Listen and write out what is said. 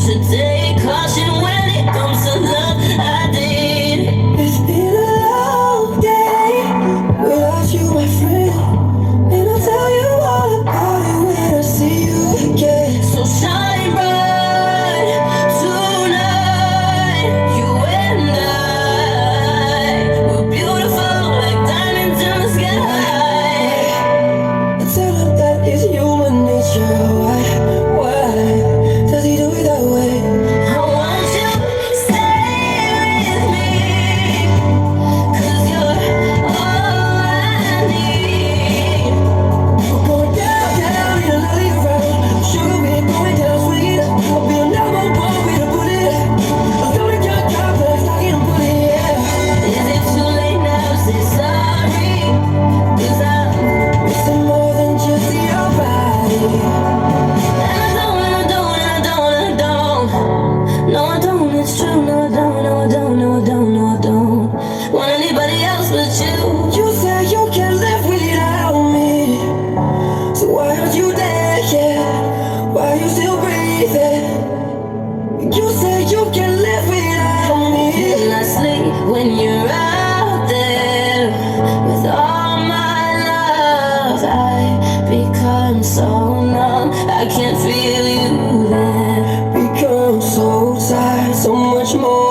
should take caution when it comes to love. I did. It's been a long day without you, my friend, and I'll tell you all about it when I see you again. So shine bright tonight. You and I, we're beautiful like diamonds in the sky. I tell him that it's human nature. Why does he do it that way? I want you to stay with me, 'cause you're all I need. We're going down, down in a lolly around. Sugar, we're going down sweet. I'll be a number one way to put it. I'm gonna get complex, I can put it, yeah. Is it too late now to say sorry? 'Cause I'm Missing more than just your body. and I don't, and I don't, and I don't, and I don't. No, I don't, it's true. No, I don't, no, I don't, no, I don't, no, I don't want anybody else but you. You say you can't live without me, so why aren't you there? Yeah, why are you still breathing? You say you can't live without me. And I sleep when you're out there with all my love. I become so numb, I can't feel you there. Become so tired, so much more